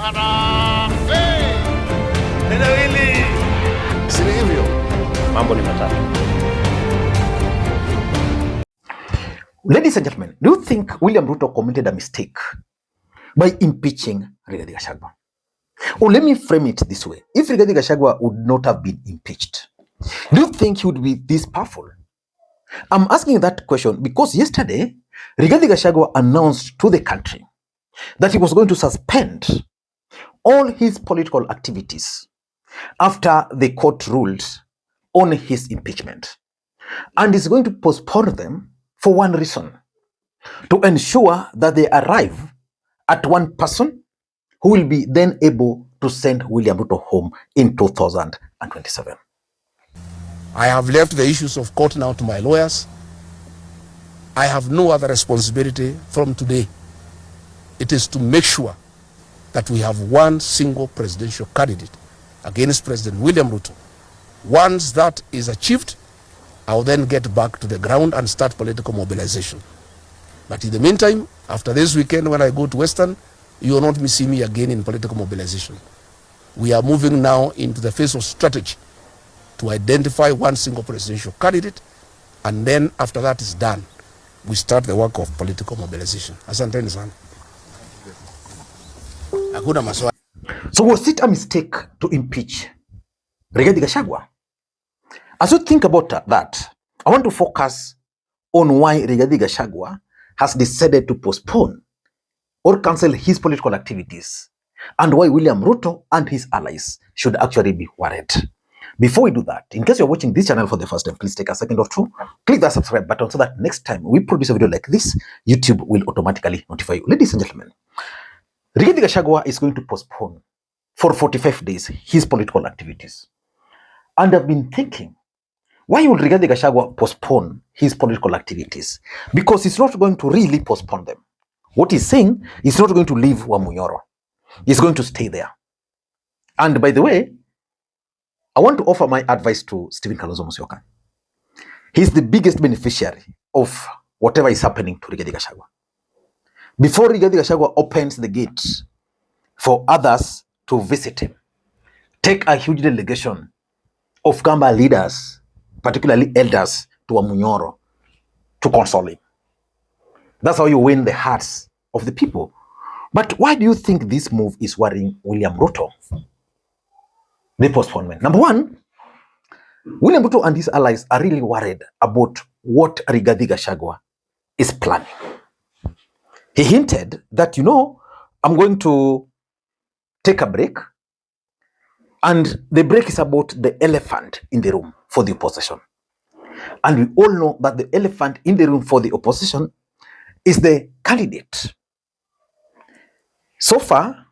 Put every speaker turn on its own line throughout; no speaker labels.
Harambee! Neno hili si hivyo, mambo ni matatu.
Ladies and gentlemen, do you think William Ruto committed a mistake by impeaching Rigathi Gachagua? Or let me frame it this way. If Rigathi Gachagua would not have been impeached, do you think he would be this powerful? I'm asking that question because yesterday, Rigathi Gachagua announced to the country that he was going to suspend all his political activities after the court ruled on his impeachment. And is going to postpone them for one reason, to ensure that they arrive at one person who will be then able to send William Ruto home in 2027.
I have left the issues of court now to my lawyers. I have no other responsibility from today. It is to make sure that we have one single presidential candidate against President William Ruto. Once that is achieved, I will then get back to the ground and start political mobilization. But in the meantime, after this weekend when I go to Western, you will not see me again in political mobilization. We are moving now into the phase of strategy to identify one single presidential candidate, and then after that is done, we start the work of political mobilization. Asanteni sana.
So was it a mistake to impeach Rigathi Gachagua? As you think about that, I want to focus on why Rigathi Gachagua has decided to postpone or cancel his political activities, and why William Ruto and his allies should actually be worried. Before we do that, in case you're watching this channel for the first time, please take a second or two, click that subscribe button so that next time we produce a video like this, YouTube will automatically notify you. Ladies and gentlemen, Rigathi Gachagua is going to postpone for 45 days his political activities. And I've been thinking, why would Rigathi Gachagua postpone his political activities? Because he's not going to really postpone them. What he's saying, he's not going to leave Wamunyoro. He's going to stay there. And by the way, I want to offer my advice to Stephen Kalonzo Musyoka. He's the biggest beneficiary of whatever is happening to Rigathi Gachagua. Before Rigathi Gachagua opens the gates for others to visit him, take a huge delegation of Kamba leaders, particularly elders, to Wamunyoro to console him. That's how you win the hearts of the people. But why do you think this move is worrying William Ruto? The postponement. Number one, William Ruto and his allies are really worried about what Rigathi Gachagua is planning. He hinted that, I'm going to take a break, and the break is about the elephant in the room for the opposition. And we all know that the elephant in the room for the opposition is the candidate. So far,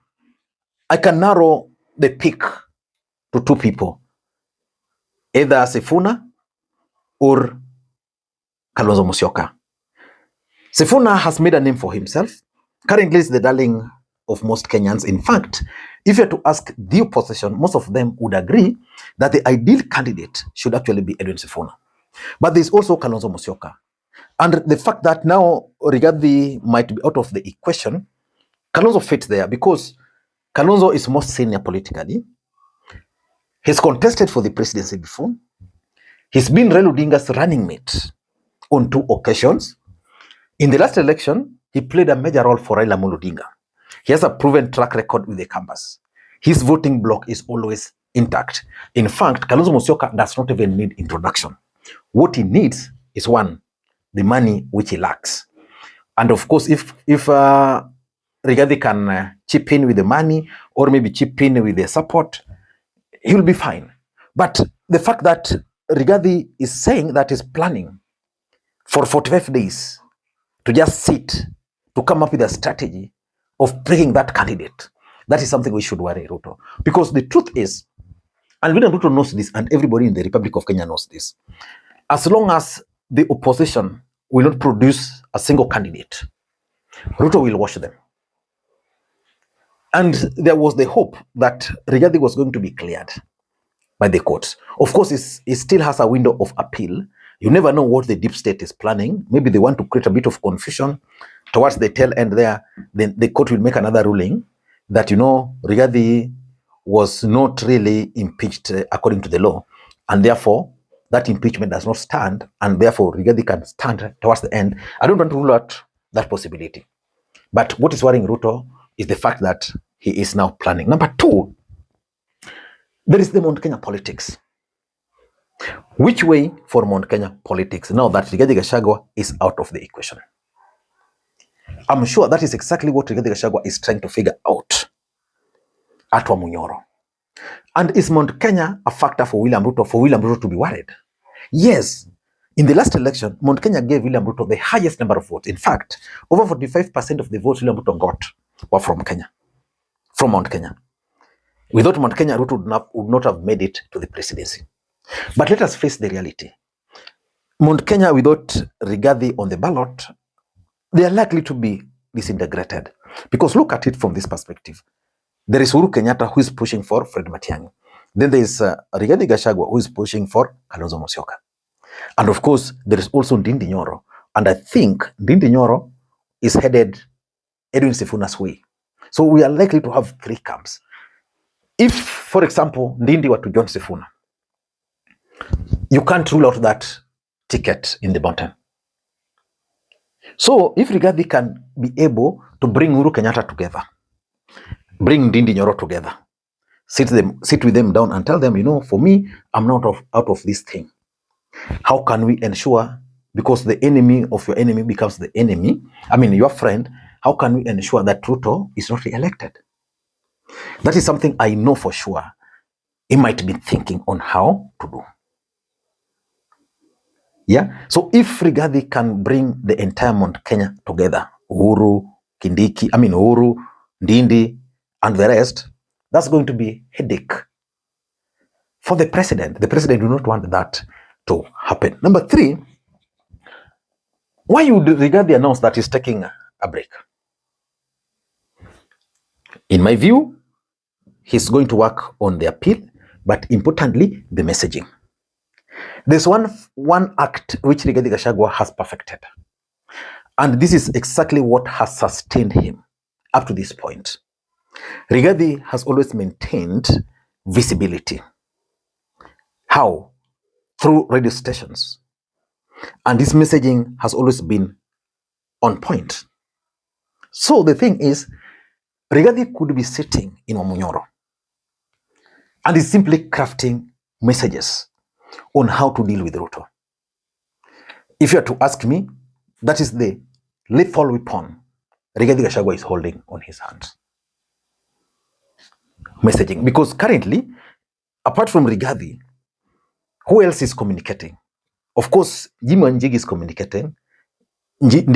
I can narrow the pick to two people, either Sifuna or Kalonzo Musyoka. Sifuna has made a name for himself. Currently, is the darling of most Kenyans. In fact, if you were to ask the opposition, most of them would agree that the ideal candidate should actually be Edwin Sifuna. But there's also Kalonzo Musyoka. And the fact that now Rigathi might be out of the equation, Kalonzo fits there because Kalonzo is most senior politically. He's contested for the presidency before. He's been Raila Odinga's running mate on 2 occasions. In the last election, he played a major role for Raila Odinga. He has a proven track record with the campus. His voting bloc is always intact. In fact, Kalonzo Musyoka does not even need introduction. What he needs is one, the money which he lacks. And of course, if Rigathi can chip in with the money or maybe chip in with the support, he will be fine. But the fact that Rigathi is saying that he's planning for 45 days to just sit, to come up with a strategy of bringing that candidate, that is something we should worry Ruto. Because the truth is, and William Ruto knows this, and everybody in the Republic of Kenya knows this, as long as the opposition will not produce a single candidate, Ruto will watch them. And there was the hope that Rigathi was going to be cleared by the courts. Of course, it still has a window of appeal. You never know what the deep state is planning. Maybe they want to create a bit of confusion towards the tail end there. Then the court will make another ruling. that, Rigathi was not really impeached according to the law, and therefore that impeachment does not stand, and therefore Rigathi can stand towards the end. I don't want to rule out that possibility. But what is worrying Ruto is the fact that he is now planning. Number two, there is the Mount Kenya politics. Which way for Mount Kenya politics now that Rigathi Gachagua is out of the equation? I'm sure that is exactly what Rigathi Gachagua is trying to figure out at Wamunyoro. And is Mount Kenya a factor for William Ruto to be worried? Yes. In the last election, Mount Kenya gave William Ruto the highest number of votes. In fact, over 45% of the votes William Ruto got were from Kenya, from Mount Kenya. Without Mount Kenya, Ruto would not have made it to the presidency. But let us face the reality. Mount Kenya, without Rigathi on the ballot, they are likely to be disintegrated. Because look at it from this perspective. There is Uhuru Kenyatta who is pushing for Fred Matiang'i. Then there is Rigathi Gachagua who is pushing for Kalonzo Musyoka. And of course, there is also Ndindi Nyoro. And I think Ndindi Nyoro is headed Edwin Sifuna's way. So we are likely to have three camps. If, for example, Ndindi were to join Sifuna, you can't rule out that ticket in the mountain. So if Rigathi can be able to bring Uhuru Kenyatta together, bring Ndindi Nyoro together, sit with them down and tell them, for me, I'm not out of this thing. How can we ensure, because the enemy of your enemy becomes the enemy, your friend, how can we ensure that Ruto is not re-elected? That is something I know for sure he might be thinking on how to do. Yeah. So if Rigathi can bring the entire Mount Kenya together, Uhuru, Ndindi, and the rest, that's going to be a headache for the president. The president do not want that to happen. Number three, why would Rigathi announce that he's taking a break? In my view, he's going to work on the appeal, but importantly, the messaging. There's one act which Rigathi Gachagua has perfected. And this is exactly what has sustained him up to this point. Rigathi has always maintained visibility. How? Through radio stations. And this messaging has always been on point. So the thing is, Rigathi could be sitting in Wamunyoro and is simply crafting messages on how to deal with Ruto. If you are to ask me, that is the lethal weapon Rigathi Gachagua is holding on his hands. Messaging. Because currently, apart from Rigathi, who else is communicating? Of course, Jimmy Wanjigi is communicating. Jimmy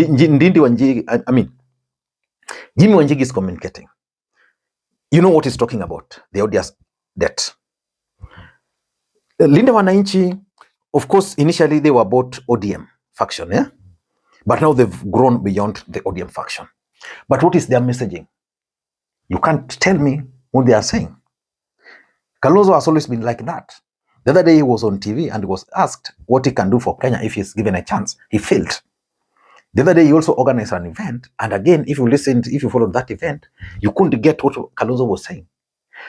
Wanjigi is communicating. You know what he's talking about, the audience debt. Linda Wananchi, of course, initially they were both ODM faction, yeah? But now they've grown beyond the ODM faction. But what is their messaging? You can't tell me what they are saying. Kalonzo has always been like that. The other day he was on TV and was asked what he can do for Kenya if he's given a chance. He failed. The other day he also organized an event, and again, if you followed that event, you couldn't get what Kalonzo was saying.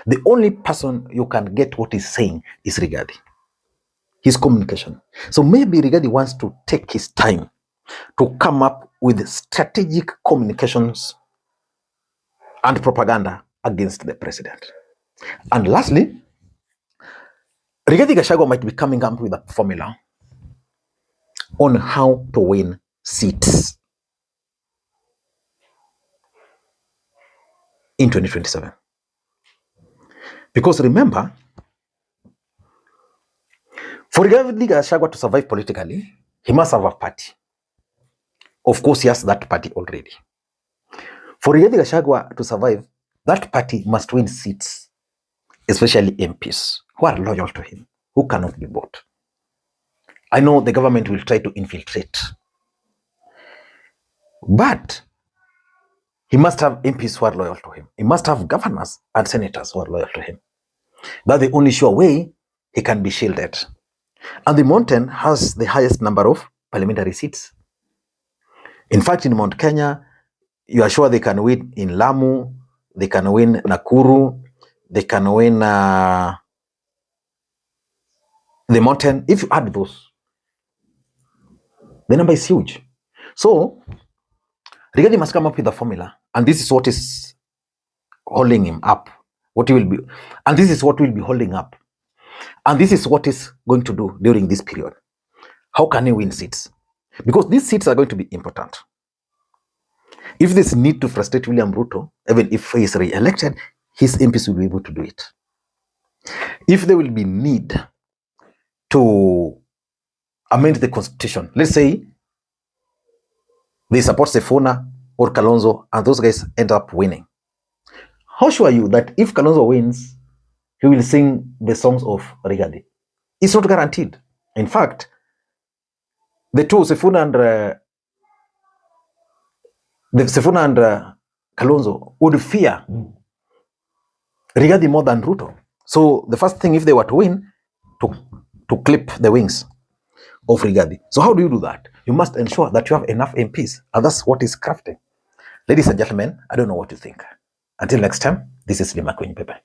The only person you can get what he's saying is Rigathi. His communication. So maybe Rigathi wants to take his time to come up with strategic communications and propaganda against the president. And lastly, Rigathi Gachagua might be coming up with a formula on how to win seats in 2027. Because remember, for Rigathi Gachagua to survive politically, he must have a party. Of course, he has that party already. For Rigathi Gachagua to survive, that party must win seats, especially MPs who are loyal to him, who cannot be bought. I know the government will try to infiltrate, but he must have MPs who are loyal to him. He must have governors and senators who are loyal to him. That's the only sure way he can be shielded. And the mountain has the highest number of parliamentary seats. In fact, in Mount Kenya, you are sure they can win in Lamu, they can win Nakuru, they can win the mountain. If you add those, the number is huge. So Rigathi must come up with a formula, and this is what is holding him up. What he will be, and this is what will be holding up, and this is what is going to do during this period. How can he win seats? Because these seats are going to be important. If there's need to frustrate William Ruto, even if he is re-elected, his MPs will be able to do it. If there will be need to amend the constitution, let's say they support Sifuna or Kalonzo and those guys end up winning, how sure are you that if Kalonzo wins, he will sing the songs of Rigathi? It's not guaranteed. In fact, the two, Sifuna and Kalonzo, would fear Rigathi more than Ruto. So the first thing, if they were to win, to clip the wings of Rigathi. So how do you do that? You must ensure that you have enough MPs, and that's what is crafting. Ladies and gentlemen, I don't know what you think. Until next time, this is the Makwiny Paper.